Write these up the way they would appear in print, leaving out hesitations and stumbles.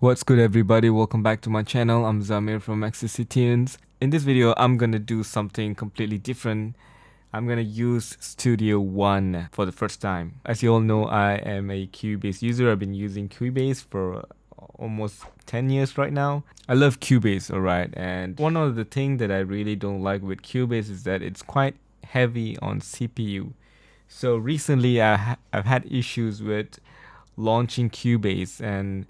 What's good, everybody? Welcome back to my channel. I'm Zamir from XCC Tunes. In this video, I'm gonna do something completely different. I'm gonna use Studio One for the first time. As you all know, I am a Cubase user. I've been using Cubase for almost 10 years right now. I love Cubase, alright, and one of the things that I really don't like with Cubase is that it's quite heavy on CPU. So recently I've had issues with launching Cubase, and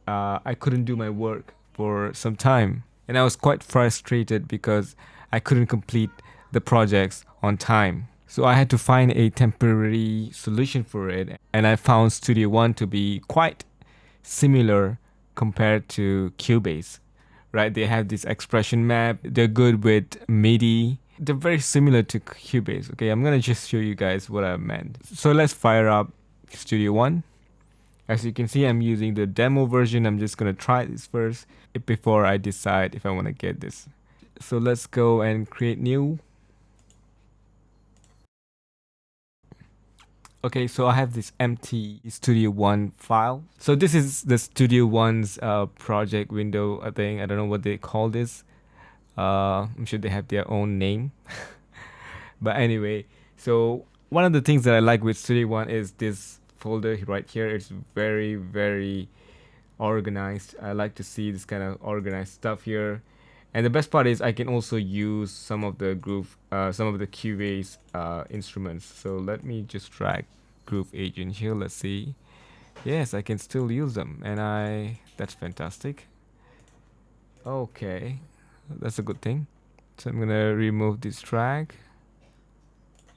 I couldn't do my work for some time. And I was quite frustrated because I couldn't complete the projects on time. So I had to find a temporary solution for it. And I found Studio One to be quite similar compared to Cubase. Right? They have this expression map. They're good with MIDI. They're very similar to Cubase. Okay, I'm gonna just show you guys what I meant. So let's fire up Studio One. As you can see, I'm using the demo version. I'm just gonna try this first before I decide if I want to get this. So let's go and create new. Okay, so I have this empty Studio One file. So this is the Studio One's project window, I think. I don't know what they call this. I'm sure they have their own name. But anyway, so one of the things that I like with Studio One is this folder right here. It's very organized. I like to see this kind of organized stuff here. And the best part is I can also use some of the Cubase instruments. So let me just drag Groove Agent here. Let's see. Yes, I can still use them, and that's fantastic. Okay, that's a good thing. So I'm gonna remove this track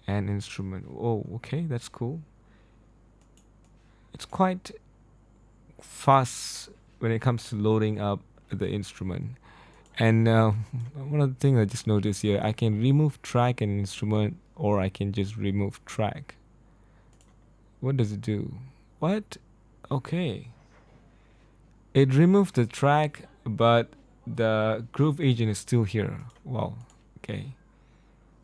and instrument. Oh, okay, that's cool. It's quite fast when it comes to loading up the instrument. And one of the things I just noticed here, I can remove track and instrument, or I can just remove track. What does it do? What? Okay. It removed the track, but the groove agent is still here. Wow. Okay.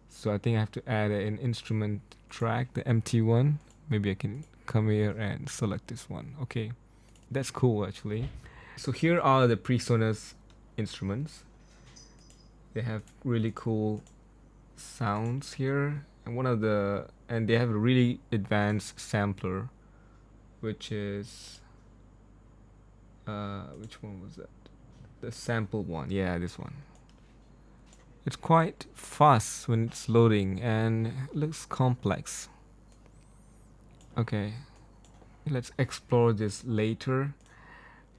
So I think I have to add an instrument track, the empty one. Maybe I can come here and select this one. Okay. That's cool, actually. So here are the PreSonus instruments. They have really cool sounds here, and they have a really advanced sampler, which is which one was that? The sample one. Yeah, this one. It's quite fast when it's loading and it looks complex. Okay, let's explore this later.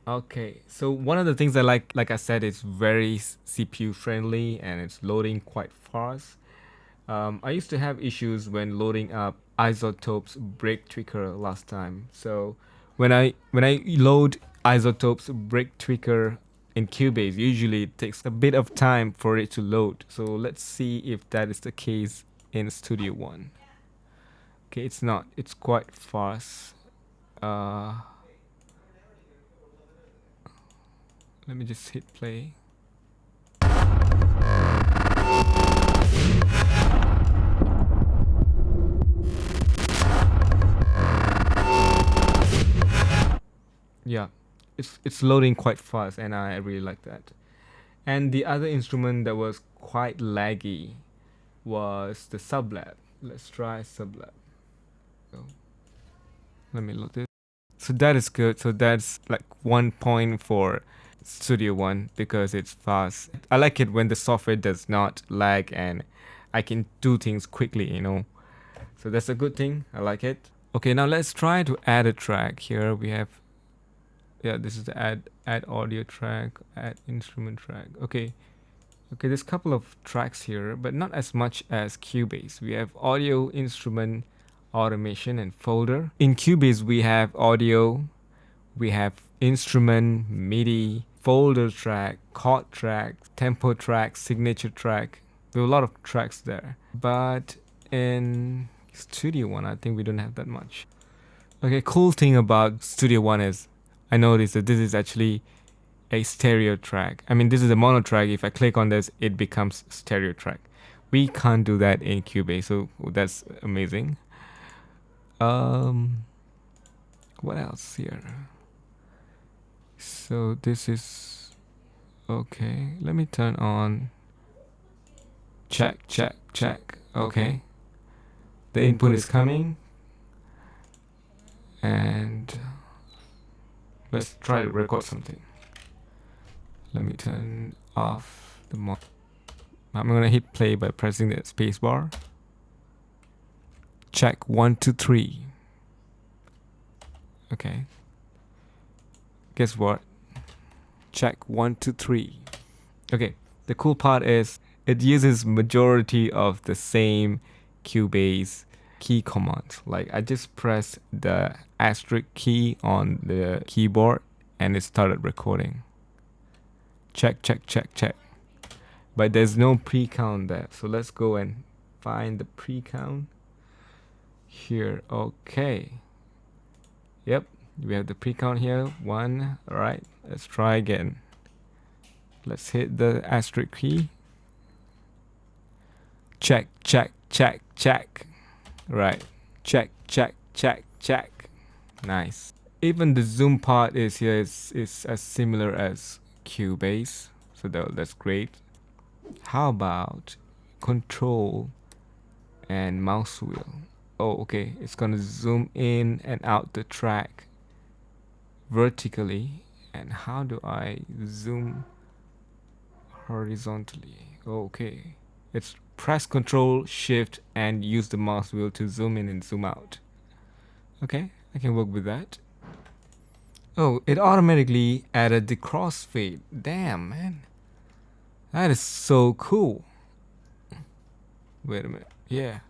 Okay, so one of the things I like I said, it's very CPU friendly and it's loading quite fast. I used to have issues when loading up Isotopes Break Tweaker last time. So when I load Isotopes Break Tweaker in Cubase, usually it takes a bit of time for it to load. So let's see if that is the case in Studio One. Okay, it's not. It's quite fast. Let me just hit play. Yeah, it's loading quite fast, and I really like that. And the other instrument that was quite laggy was the Sublab. Let's try Sublab. So, let me load this. So that is good. So that's like 1 point for Studio One because it's fast. I like it when the software does not lag and I can do things quickly, you know. So that's a good thing. I like it. Okay, now let's try to add a track. Here we have, yeah, this is the add audio track, add instrument track. Okay, there's a couple of tracks here, but not as much as Cubase. We have audio, instrument, automation, and folder. In Cubase, we have audio, we have instrument, MIDI, folder track, chord track, tempo track, signature track. There are a lot of tracks there. But in Studio One, I think we don't have that much. Okay, cool thing about Studio One is I noticed that this is actually a stereo track. I mean, this is a mono track. If I click on this, it becomes stereo track. We can't do that in Cubase, so that's amazing. What else here? So this is okay. Let me turn on. Check, check, check. Okay. The input is coming. And let's try to record something. Let me turn off the mod. I'm gonna hit play by pressing the space bar. Check 1, 2, 3. Okay. Guess what? Check 1, 2, 3. Okay. The cool part is it uses majority of the same Cubase key commands. Like I just pressed the asterisk key on the keyboard and it started recording. Check, check, check, check. But there's no pre-count there. So let's go and find the pre-count here. Okay. Yep. We have the pre-count here. 1. All right. Let's try again. Let's hit the asterisk key. Check, check, check, check. Right. Check, check, check, check. Nice. Even the zoom part is here is as similar as Cubase. So that's great. How about control and mouse wheel? Oh, okay. It's gonna zoom in and out the track vertically. And how do I zoom horizontally? Oh, okay. It's press Control Shift and use the mouse wheel to zoom in and zoom out. Okay, I can work with that. Oh, it automatically added the crossfade. Damn, man. That is so cool. Wait a minute. Yeah.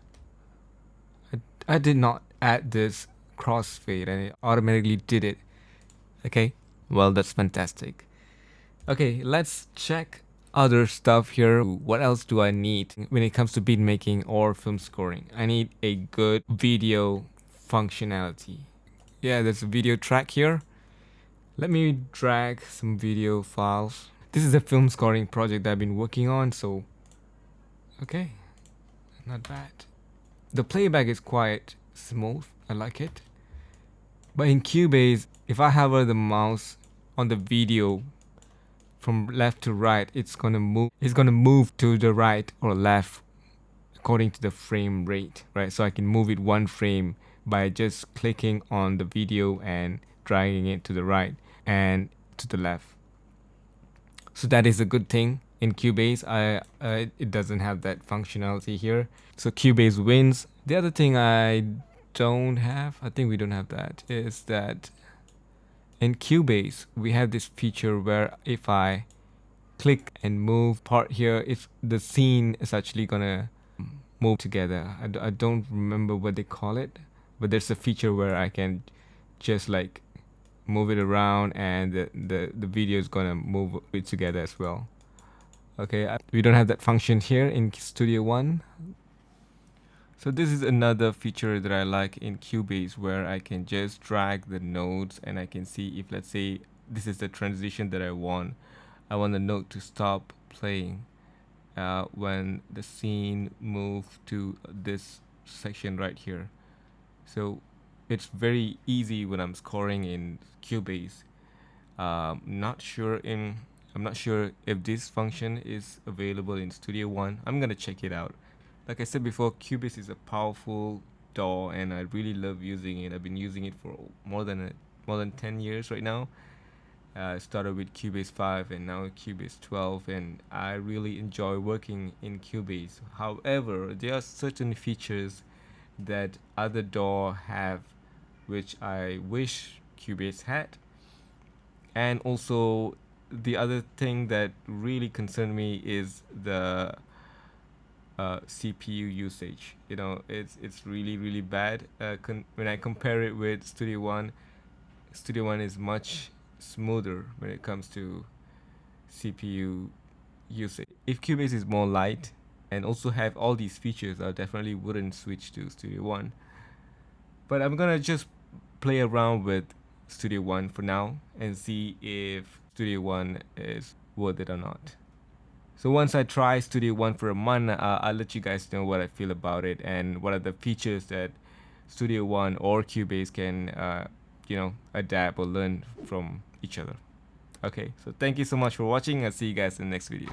I did not add this crossfade and it automatically did it. Okay. Well, that's fantastic. Okay, let's check other stuff here. What else do I need when it comes to beat making or film scoring? I need a good video functionality. Yeah, there's a video track here. Let me drag some video files. This is a film scoring project that I've been working on, so okay, not bad. The playback is quite smooth. I like it. But in Cubase, if I hover the mouse on the video from left to right, it's gonna move to the right or left according to the frame rate, right? So I can move it one frame by just clicking on the video and dragging it to the right and to the left. So that is a good thing in Cubase. It doesn't have that functionality here. So Cubase wins. The other thing I don't have, I think we don't have that, is that in Cubase we have this feature where if I click and move part here, if the scene is actually gonna move together. I don't remember what they call it, but there's a feature where I can just like move it around and the video is gonna move it together as well. Okay, we don't have that function here in Studio One. So this is another feature that I like in Cubase, where I can just drag the nodes and I can see if, let's say, this is the transition that I want the note to stop playing when the scene move to this section right here. So it's very easy when I'm scoring in Cubase. I'm not sure if this function is available in Studio One. I'm gonna check it out. Like I said before, Cubase is a powerful DAW and I really love using it. I've been using it for more than 10 years right now. I started with Cubase 5 and now Cubase 12, and I really enjoy working in Cubase. However, there are certain features that other DAW have which I wish Cubase had. And also the other thing that really concerned me is the CPU usage. You know, it's really bad. When I compare it with Studio One is much smoother when it comes to CPU usage. If Cubase is more light and also have all these features, I definitely wouldn't switch to Studio One. But I'm gonna just play around with Studio One for now and see if Studio One is worth it or not. So once I try Studio One for a month, I'll let you guys know what I feel about it and what are the features that Studio One or Cubase can adapt or learn from each other. Okay, so thank you so much for watching. I'll see you guys in the next video.